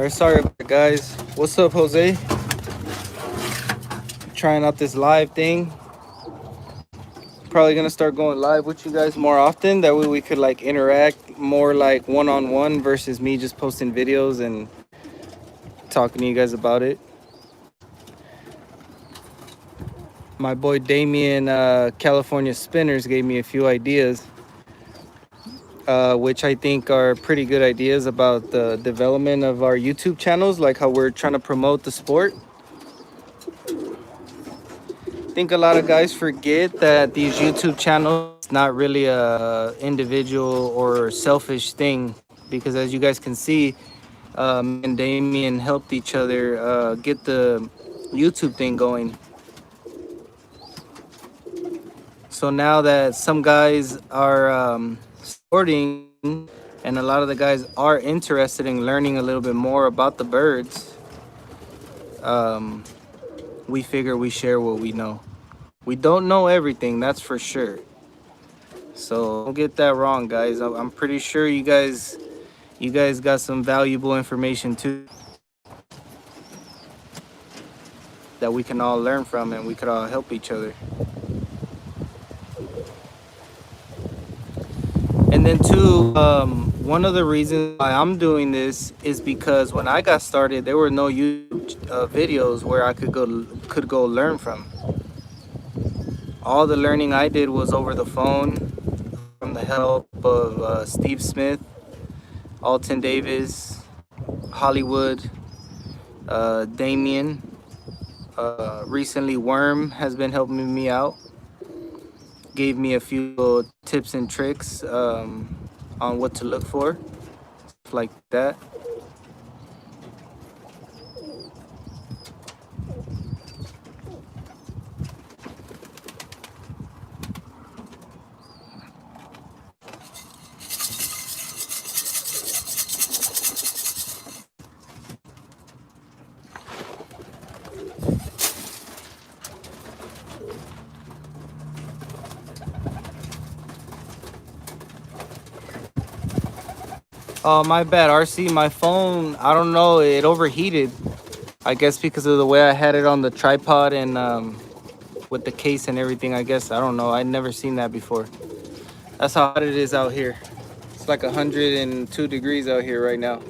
Alright, sorry about it, guys. What's up, Jose? Trying out this live thing. Probably gonna start going live with you guys more often. That way we could like interact more like one-on-one versus me just posting videos and talking to you guys about it. My boy Damien, California Spinners, gave me a few ideas, which I think are pretty good ideas about the development of our YouTube channels, like how we're trying to promote the sport. I think a lot of guys forget that these YouTube channels not really a individual or selfish thing, because as you guys can see, me and Damien helped each other get the YouTube thing going. So now that some guys are supporting, and a lot of the guys are interested in learning a little bit more about the birds, we figure we share what we know. We don't know everything, that's for sure. So don't get that wrong, guys. I'm pretty sure you guys got some valuable information too that we can all learn from, and we could all help each other. And then too, one of the reasons why I'm doing this is because when I got started, there were no YouTube videos where I could go learn from. All the learning I did was over the phone, from the help of Steve Smith, Alton Davis, Hollywood, Damien. Recently, Worm has been helping me out. Gave me a few tips and tricks on what to look for, stuff like that. Oh, my bad, RC. My phone, I don't know, it overheated. I guess because of the way I had it on the tripod and with the case and everything. I guess, I don't know. I'd never seen that before. That's how hot it is out here. It's like 102 degrees out here right now.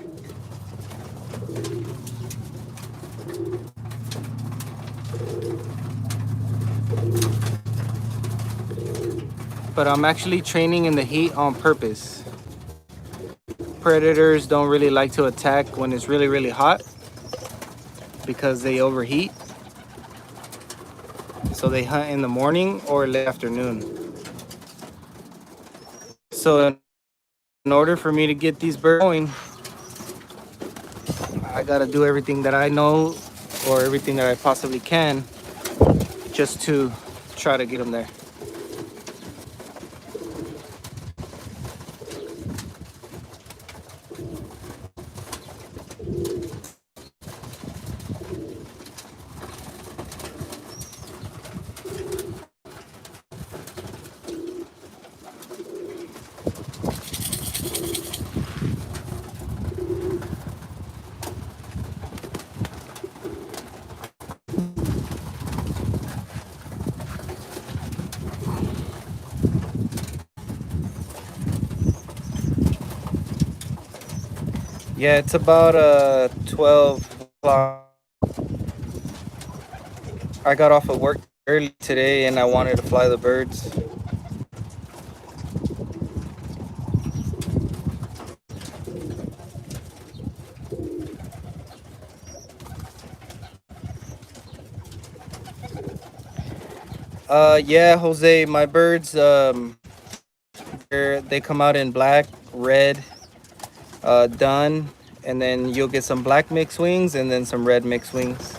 But I'm actually training in the heat on purpose. Predators don't really like to attack when it's really, really hot because they overheat. So they hunt in the morning or late afternoon. So in order for me to get these birds going, I gotta do everything that I know or everything that I possibly can just to try to get them there. Yeah, it's about 12 o'clock. I got off of work early today and I wanted to fly the birds. Yeah, Jose, my birds, they come out in black, red, dun, and then you'll get some black mixed wings and then some red mixed wings.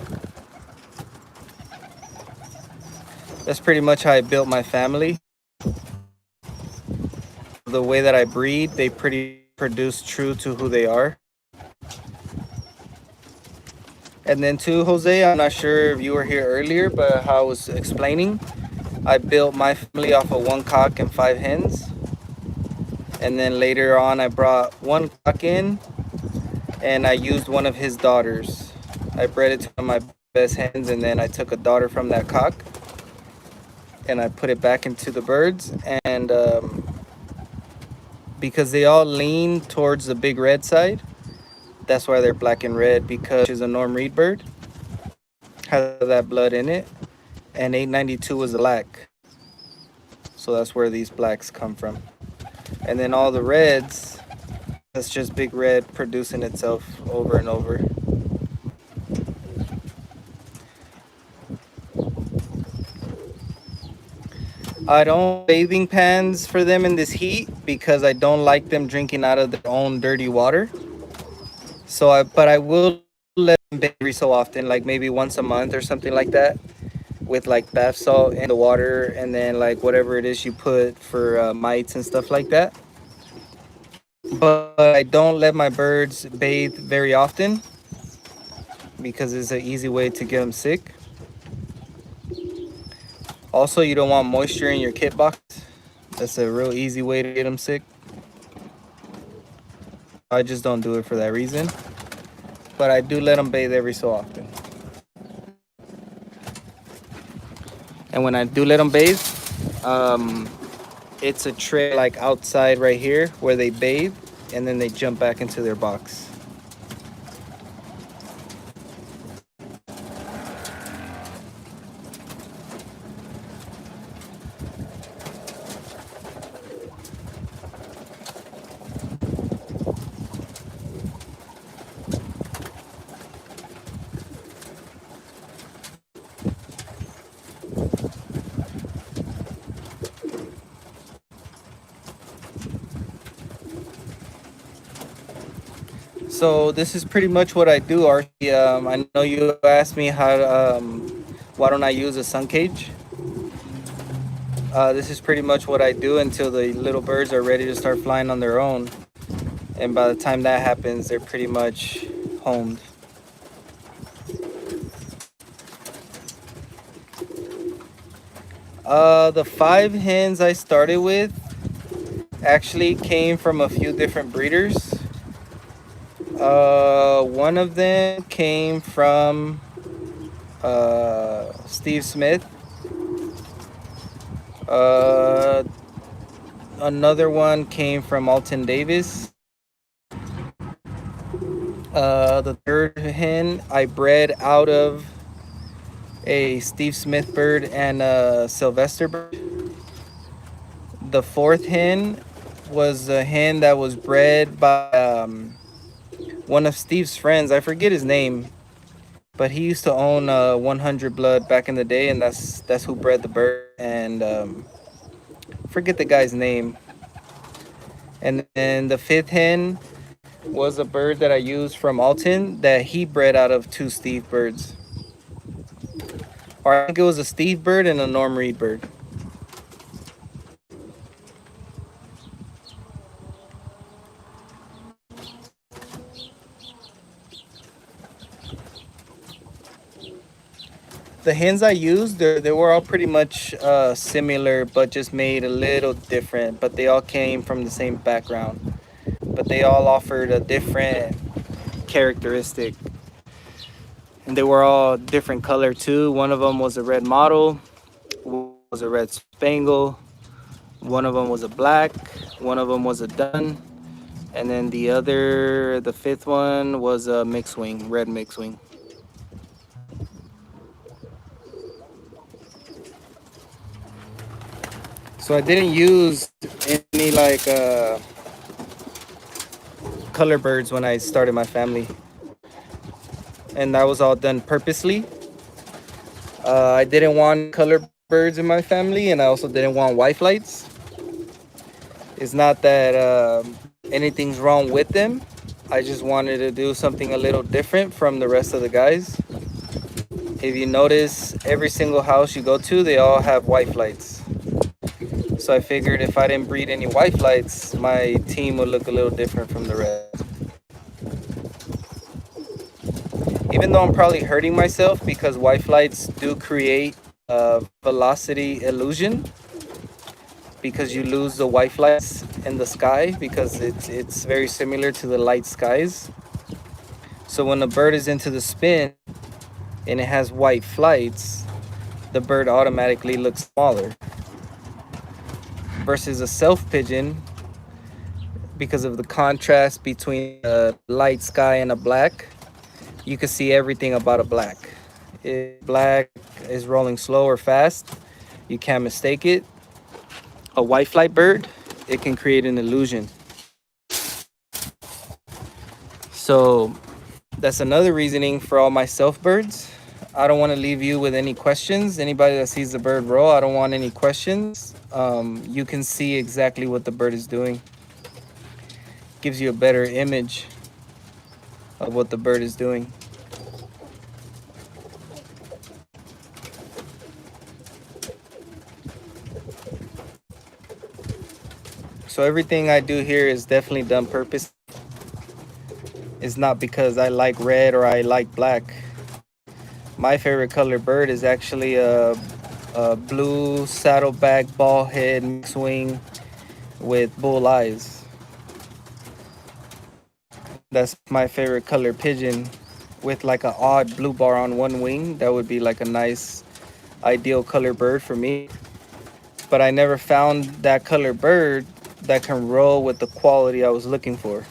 That's pretty much how I built my family. The way that I breed, they pretty produce true to who they are. And then too, Jose, I'm not sure if you were here earlier, but how I was explaining, I built my family off of 1 cock and 5 hens. And then later on, I brought 1 cock in and I used one of his daughters. I bred it to one of my best hens, and then I took a daughter from that cock and I put it back into the birds. And because they all lean towards the big red side, that's why they're black and red, because she's a Norm Reed bird, has that blood in it, and 892 was black. So that's where these blacks come from. And then all the reds, that's just big red producing itself over and over. I don't bathing pans for them in this heat because I don't like them drinking out of their own dirty water. But I will let them bathe every so often, like maybe once a month or something like that, with like bath salt in the water, and then like whatever it is you put for mites and stuff like that. But I don't let my birds bathe very often because it's an easy way to get them sick. Also, you don't want moisture in your kit box. That's a real easy way to get them sick. I just don't do it for that reason. But I do let them bathe every so often. And when I do let them bathe, it's a tray like outside right here where they bathe, and then they jump back into their box. So this is pretty much what I do, Archie. I know you asked me why don't I use a sun cage? This is pretty much what I do until the little birds are ready to start flying on their own. And by the time that happens, they're pretty much homed. The 5 hens I started with actually came from a few different breeders. One of them came from Steve Smith. Another one came from Alton Davis. The third hen I bred out of a Steve Smith bird and a Sylvester bird. The fourth hen was a hen that was bred by one of Steve's friends. I forget his name, but he used to own 100 Blood back in the day, and that's who bred the bird. And forget the guy's name. And then the fifth hen was a bird that I used from Alton that he bred out of 2 Steve birds. Or I think it was a Steve bird and a Norm Reed bird. The hens I used, they were all pretty much similar, but just made a little different. But they all came from the same background. But they all offered a different characteristic. And they were all different color too. One of them was a red mottle, was a red spangle. One of them was a black. One of them was a dun. And then the fifth one was a mixed wing, red mixed wing. So I didn't use any like color birds when I started my family, and that was all done purposely. I didn't want color birds in my family, and I also didn't want white flights. It's not that anything's wrong with them. I just wanted to do something a little different from the rest of the guys. If you notice, every single house you go to, they all have white flights. So I figured if I didn't breed any white flights, my team would look a little different from the rest. Even though I'm probably hurting myself because white flights do create a velocity illusion, because you lose the white flights in the sky because it's very similar to the light skies. So when the bird is into the spin and it has white flights, the bird automatically looks smaller. Versus a self pigeon, because of the contrast between a light sky and a black, you can see everything about a black. If black is rolling slow or fast, you can't mistake it. A white flight bird, it can create an illusion. So that's another reasoning for all my self birds. I don't want to leave you with any questions. Anybody that sees the bird roll, I don't want any questions. You can see exactly what the bird is doing. Gives you a better image of what the bird is doing. So everything I do here is definitely done purpose. It's not because I like red or I like black. My favorite color bird is actually a blue saddleback ball head mixed wing with bull eyes. That's my favorite color pigeon, with like an odd blue bar on one wing. That would be like a nice ideal color bird for me. But I never found that color bird that can roll with the quality I was looking for.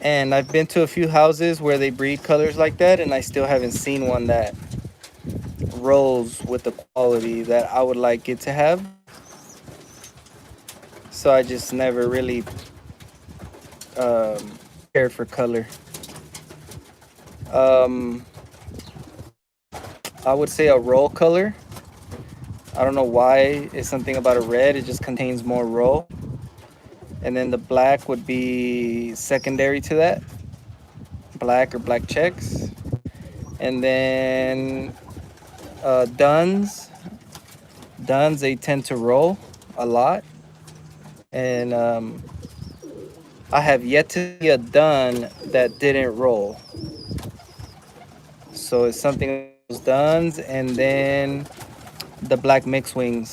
And I've been to a few houses where they breed colors like that, and I still haven't seen one that rolls with the quality that I would like it to have. So I just never really cared for color. Um, I would say a roll color. I don't know why. It's something about a red. It just contains more roll. And then the black would be secondary to that. Black or black checks. And then duns. Duns, they tend to roll a lot. And I have yet to see a dun that didn't roll. So it's something those duns, and then the black mixed wings.